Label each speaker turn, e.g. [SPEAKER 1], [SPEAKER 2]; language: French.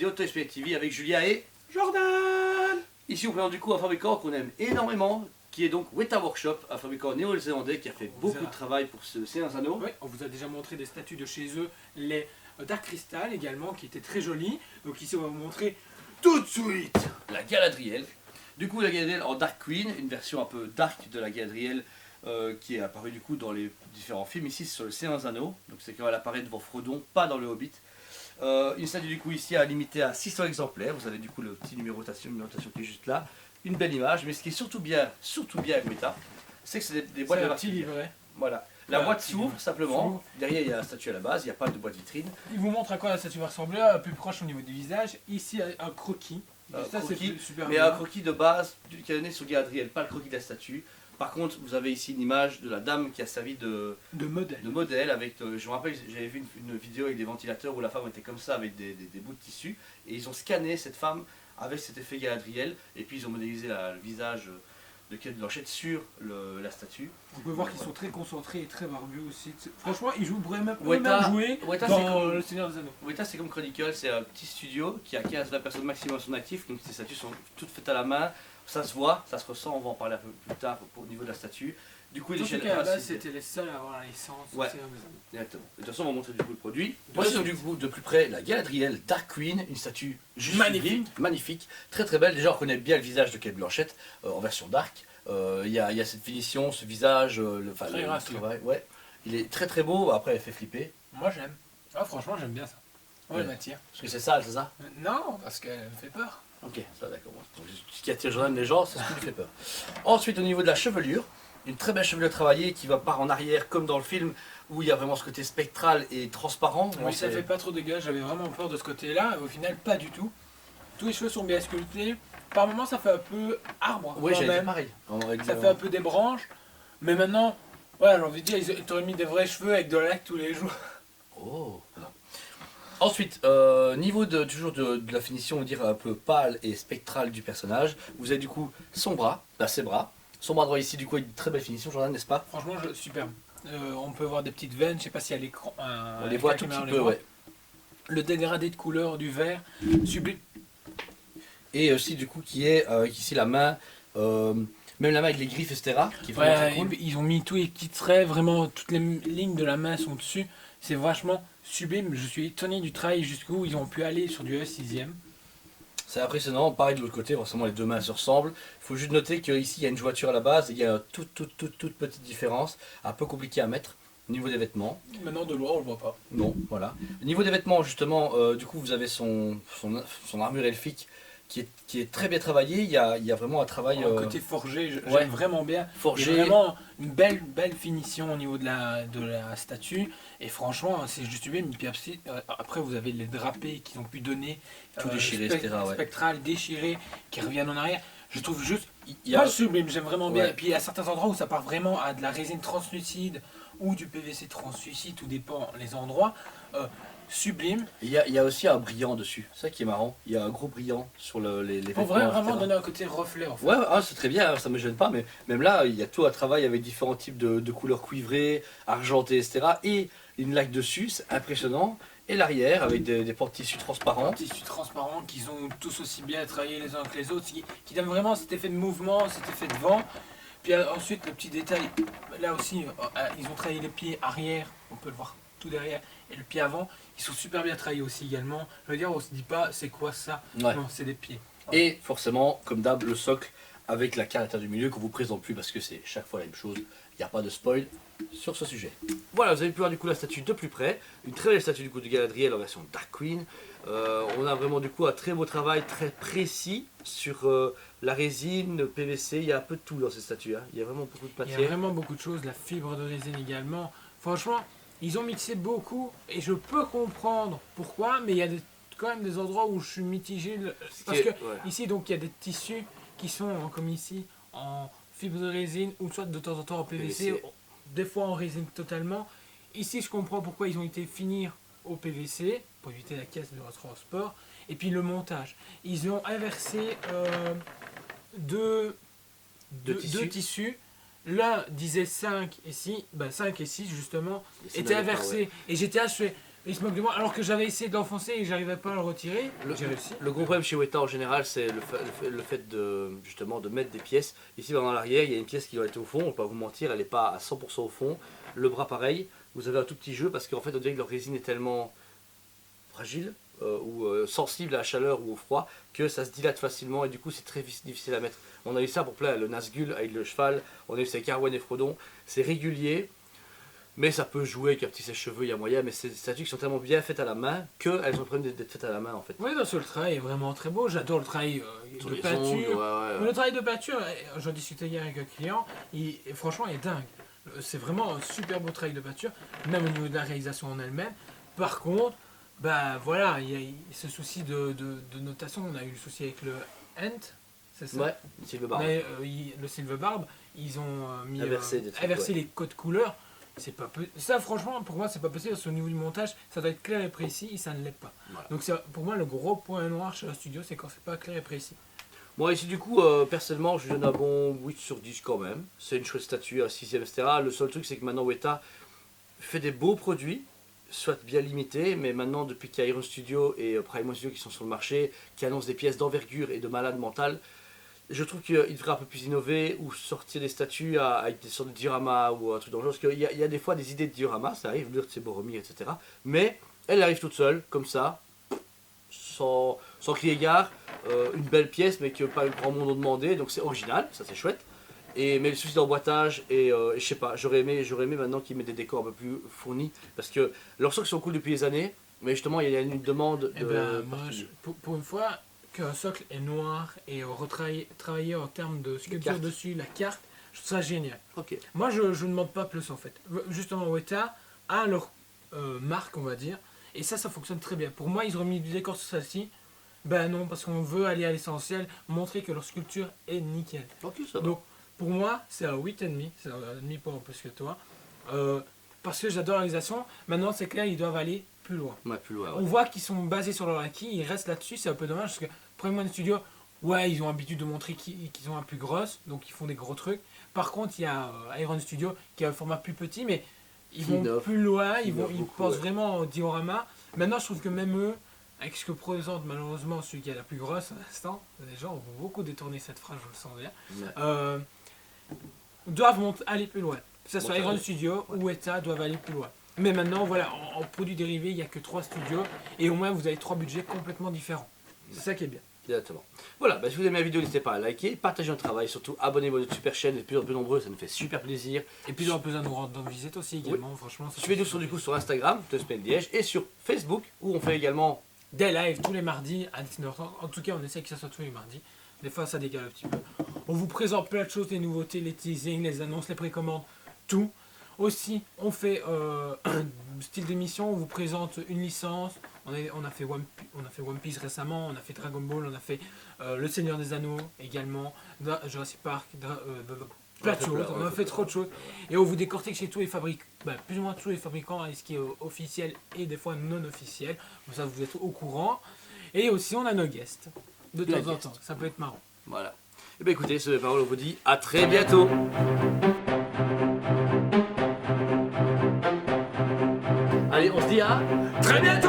[SPEAKER 1] vidéo Toy Spirit TV avec Julia et
[SPEAKER 2] Jordan.
[SPEAKER 1] ici on présente du coup un fabricant qu'on aime énormément, qui est donc Weta Workshop, un fabricant néo-zélandais qui a fait beaucoup de travail pour ce Seigneur des Anneaux.
[SPEAKER 2] Oui, on vous a déjà montré des statues de chez eux, les Dark Crystal également, qui étaient très jolies. Donc ici on va vous montrer tout de suite
[SPEAKER 1] La Galadriel. Du coup la Galadriel en Dark Queen, une version un peu dark de la Galadriel qui est apparue du coup dans les différents films. Ici c'est sur le Seigneur des Anneaux, donc c'est quand elle apparaît devant Frodon, pas dans le Hobbit. Une statue du coup ici à limiter à 600 exemplaires, vous avez du coup le petit numérotation qui est juste là, une belle image, mais ce qui est surtout bien avec Weta, c'est que c'est des boîtes de
[SPEAKER 2] petit livret.
[SPEAKER 1] Voilà, la boîte s'ouvre simplement, derrière il y a la statue à la base, il n'y a pas de boîte vitrine.
[SPEAKER 2] Il vous montre à quoi la statue va ressembler, plus proche au niveau du visage. Ici un croquis. Ça c'est super
[SPEAKER 1] mais
[SPEAKER 2] bien.
[SPEAKER 1] un croquis de base qui est donné sur Galadriel, pas le croquis de la statue. Par contre, vous avez ici une image de la dame qui a servi de modèle avec, je me rappelle, j'avais vu une vidéo avec des ventilateurs où la femme était comme ça avec des bouts de tissu et ils ont scanné cette femme avec cet effet Galadriel et puis ils ont modélisé le visage de Kate Blanchett sur la statue.
[SPEAKER 2] On peut voir qu'ils sont très concentrés et très barbus aussi. Franchement, ils pourraient même
[SPEAKER 1] Weta,
[SPEAKER 2] jouer dans le Seigneur des Anneaux.
[SPEAKER 1] Weta c'est comme Chronicle, c'est un petit studio qui a 15-20 personnes maximum à son actif, donc ces statues sont toutes faites à la main. Ça se voit, ça se ressent, on va en parler un peu plus tard au niveau de la statue. Du coup,
[SPEAKER 2] Surtout qu'à la base, c'était les seuls à avoir la licence.
[SPEAKER 1] Ouais, exactement. De toute façon, on va montrer du coup le produit. Voici du coup de plus près la Galadriel Dark Queen, une statue juste magnifique, très très belle. Déjà, on reconnaît bien le visage de Kate Blanchett en version dark. Il y a cette finition, ce visage, le travail. Ouais, il est très très beau. Après, elle fait flipper.
[SPEAKER 2] Moi, j'aime. Ah, franchement, j'aime bien ça. Ouais, elle m'attire.
[SPEAKER 1] Parce que c'est sale, c'est ça?
[SPEAKER 2] Non, parce qu'elle me fait peur.
[SPEAKER 1] Ok, ça d'accord. Ce qui attire Jordan les gens, c'est ce qui lui fait peur. Ensuite, au niveau de la chevelure, une très belle chevelure travaillée qui va part en arrière comme dans le film où il y a vraiment ce côté spectral et transparent.
[SPEAKER 2] Oui, ça fait pas trop dégâts, j'avais vraiment peur de ce côté-là, au final pas du tout. Tous les cheveux sont bien sculptés, par moments ça fait un peu arbre.
[SPEAKER 1] Oui, j'ai dit pareil.
[SPEAKER 2] Ça fait un peu des branches, mais maintenant, voilà, j'ai envie de dire, ils t'auraient mis des vrais cheveux avec de la laque tous les jours.
[SPEAKER 1] Oh. Ensuite, niveau toujours de la finition, on va dire un peu pâle et spectrale du personnage, vous avez du coup son bras, ses bras. Son bras droit ici, du coup, a une très belle finition, Jordan, n'est-ce pas?
[SPEAKER 2] Franchement, superbe. On peut voir des petites veines, je sais pas si à l'écran.
[SPEAKER 1] On les voit tout petit peu, ouais.
[SPEAKER 2] Le dégradé de couleur du vert, sublime.
[SPEAKER 1] Et aussi, du coup, qui est ici la main, même la main avec les griffes, etc. Qui est vraiment très cool.
[SPEAKER 2] Ils ont mis tous les petits traits, vraiment toutes les lignes de la main sont dessus. C'est vachement sublime. Je suis étonné du travail jusqu'où ils ont pu aller sur du E6e.
[SPEAKER 1] C'est impressionnant, pareil de l'autre côté, forcément les deux mains se ressemblent. Il faut juste noter qu'ici il y a une jointure à la base et il y a une toute petite différence, un peu compliqué à mettre au niveau des vêtements.
[SPEAKER 2] Maintenant de loin on le voit pas.
[SPEAKER 1] Non, voilà. Au niveau des vêtements justement, du coup vous avez son armure elfique qui est très bien travaillée, il y a vraiment un travail...
[SPEAKER 2] côté forgé, j'aime vraiment bien.
[SPEAKER 1] Forgé.
[SPEAKER 2] Il y a vraiment une belle finition au niveau de la statue. Et franchement, c'est juste sublime. Puis après, vous avez les drapés qu'ils ont pu donner.
[SPEAKER 1] Tout déchiré, etc.
[SPEAKER 2] Spectral, déchiré, qui reviennent en arrière. Je trouve juste pas sublime, j'aime vraiment bien. Et puis il y a certains endroits où ça part vraiment à de la résine translucide ou du PVC translucide, tout dépend les endroits. Sublime.
[SPEAKER 1] Il y a aussi un brillant dessus, c'est ça qui est marrant. Il y a un gros brillant sur les vêtements.
[SPEAKER 2] Pour vraiment donner un côté reflet en fait.
[SPEAKER 1] Ouais, c'est très bien, ça me gêne pas, mais même là, il y a tout un travail avec différents types de couleurs cuivrées, argentées, etc. Et une laque dessus, c'est impressionnant. Et l'arrière avec des porte-tissus transparents.
[SPEAKER 2] Des tissus transparents qui sont tous aussi bien travaillés les uns que les autres, qui donnent vraiment cet effet de mouvement, cet effet de vent. Puis ensuite, le petit détail, là aussi, ils ont travaillé les pieds arrière, on peut le voir tout derrière, et le pied avant, ils sont super bien travaillés aussi également. Je veux dire, on se dit pas, c'est quoi ça?
[SPEAKER 1] Ouais.
[SPEAKER 2] Non, c'est des pieds.
[SPEAKER 1] Et forcément, comme d'hab, le socle avec la caractère du milieu qu'on vous présente plus parce que c'est chaque fois la même chose. Il n'y a pas de spoil sur ce sujet. Voilà, vous avez pu voir du coup la statue de plus près. Une très belle statue du coup de Galadriel en version Dark Queen. On a vraiment du coup un très beau travail, très précis sur la résine, le PVC. Il y a un peu de tout dans cette statue. Hein. Il y a vraiment beaucoup de matière.
[SPEAKER 2] Il y a vraiment beaucoup de choses, la fibre de résine également. Franchement, ils ont mixé beaucoup et je peux comprendre pourquoi, mais il y a quand même des endroits où je suis mitigé. Parce que ici, donc, il y a des tissus qui sont, comme ici, en fibre de résine ou soit de temps en temps en PVC. Des fois en résine totalement. Ici, je comprends pourquoi ils ont été finir au PVC, pour éviter la caisse de transport. Et puis le montage. Ils ont inversé deux tissus. L'un disait 5 et 6, 5 et 6 justement, étaient inversés. Et j'étais là, il se moque de moi, alors que j'avais essayé de l'enfoncer et j'arrivais pas à le retirer. J'ai réussi.
[SPEAKER 1] Le gros problème chez Weta en général, c'est le fait de, justement, de mettre des pièces. Ici, dans l'arrière, il y a une pièce qui doit être au fond, on ne va pas vous mentir, elle n'est pas à 100% au fond. Le bras, pareil, vous avez un tout petit jeu parce qu'en fait, on dirait que leur résine est tellement fragile ou sensible à la chaleur ou au froid que ça se dilate facilement et du coup, c'est très difficile à mettre. On a eu ça pour plein, le Nazgûl avec le cheval, on a eu ça avec Arwen et Frodon, c'est régulier. Mais ça peut jouer avec un petit sèche-cheveux, il y a moyen, mais c'est des statues qui sont tellement bien faites à la main qu'elles ont le problème d'être faites à la main en fait.
[SPEAKER 2] Oui, parce que le travail est vraiment très beau. J'adore le travail de peinture.
[SPEAKER 1] Ouais.
[SPEAKER 2] Le travail de peinture, j'en discutais hier avec un client, franchement, il est dingue. C'est vraiment un super beau travail de peinture, même au niveau de la réalisation en elle-même. Par contre, bah voilà, il y a ce souci de notation. On a eu le souci avec le Ent, c'est ça?
[SPEAKER 1] Ouais, Silverbarb.
[SPEAKER 2] Mais le Silverbarb, ils ont
[SPEAKER 1] inversé
[SPEAKER 2] les codes couleurs. C'est pas ça franchement pour moi c'est pas possible parce qu'au niveau du montage ça doit être clair et précis et ça ne l'est pas. Voilà. Donc pour moi le gros point noir chez un studio c'est quand c'est pas clair et précis.
[SPEAKER 1] Moi ici du coup personnellement je lui donne un bon 8 sur 10 quand même. C'est une chouette statue à 6ème etc. Le seul truc c'est que maintenant Weta fait des beaux produits, soit bien limités, mais maintenant depuis qu'il y a Iron Studio et Prime Studio qui sont sur le marché, qui annoncent des pièces d'envergure et de malade mental, je trouve qu'il devrait un peu plus innover ou sortir des statues avec des sortes de dioramas ou un truc dans le genre. Parce qu'il y a des fois des idées de diorama, ça arrive, l'Urtz et Boromir, etc. Mais elle arrive toute seule, comme ça, sans crier gare, une belle pièce, mais que pas le grand monde a demandé, donc c'est original, ça c'est chouette. Mais le souci d'emboîtage, et je sais pas, j'aurais aimé maintenant qu'ils mettent des décors un peu plus fournis, parce que leurs socles sont cool depuis des années, mais justement il y a une demande de.
[SPEAKER 2] Pour une fois, qu'un socle est noir et travailler en termes de sculpture dessus, la carte, je trouve ça génial.
[SPEAKER 1] Okay.
[SPEAKER 2] Moi, je ne demande pas plus en fait. Justement, Weta a leur marque, on va dire, et ça fonctionne très bien. pour moi, ils ont mis du décor sur celle-ci. Ben non, parce qu'on veut aller à l'essentiel, montrer que leur sculpture est nickel.
[SPEAKER 1] Okay, ça
[SPEAKER 2] donc, pour moi, c'est un 8,5, c'est un demi-point en plus que toi. Parce que j'adore la réalisation. Maintenant, c'est clair, ils doivent aller plus loin.
[SPEAKER 1] Ouais, plus loin, ouais.
[SPEAKER 2] On voit qu'ils sont basés sur leur acquis, ils restent là-dessus, c'est un peu dommage parce que Prime Studio, ouais, ils ont l'habitude de montrer qu'ils ont un plus gros, donc ils font des gros trucs. Par contre, il y a Iron Studio qui a un format plus petit, mais ils vont plus loin, ils pensent vraiment au diorama. Maintenant, je trouve que même eux, avec ce que présente malheureusement celui qui a la plus grosse à l'instant, les gens vont beaucoup détourner cette phrase, je le sens bien, doivent aller plus loin. Que ce soit Iron Studio ou Weta doivent aller plus loin. Mais maintenant, voilà, en produits dérivés, il n'y a que 3 studios et au moins vous avez 3 budgets complètement différents. C'est ça qui est bien.
[SPEAKER 1] Exactement. Voilà, si vous aimez la vidéo, n'hésitez pas à liker, partager notre travail, surtout abonnez-vous à notre super chaîne, de plus en plus nombreux, ça nous fait super plaisir.
[SPEAKER 2] Et plus en plus à nous rendre visite aussi également, franchement.
[SPEAKER 1] Suivez-nous sur Instagram, de Semaine Liège, et sur Facebook, où on fait également
[SPEAKER 2] des lives tous les mardis à 19h30. En tout cas, on essaie que ça soit tous les mardis. Des fois, ça décale un petit peu. On vous présente plein de choses, les nouveautés, les teasings, les annonces, les précommandes, tout. Aussi, on fait un style d'émission, on vous présente une licence. On a fait One Piece récemment, on a fait Dragon Ball, on a fait Le Seigneur des Anneaux également, Jurassic Park, plein de choses, on a fait trop de choses. Et on vous décortique chez tous les fabricants, plus ou moins tous les fabricants, ce qui est officiel et des fois non officiel. Comme ça, vous êtes au courant. Et aussi, on a nos guests, de temps en temps. Ça peut être marrant.
[SPEAKER 1] Voilà. Et bien écoutez, sur les paroles, on vous dit à très bientôt. Allez, on se dit à très bientôt.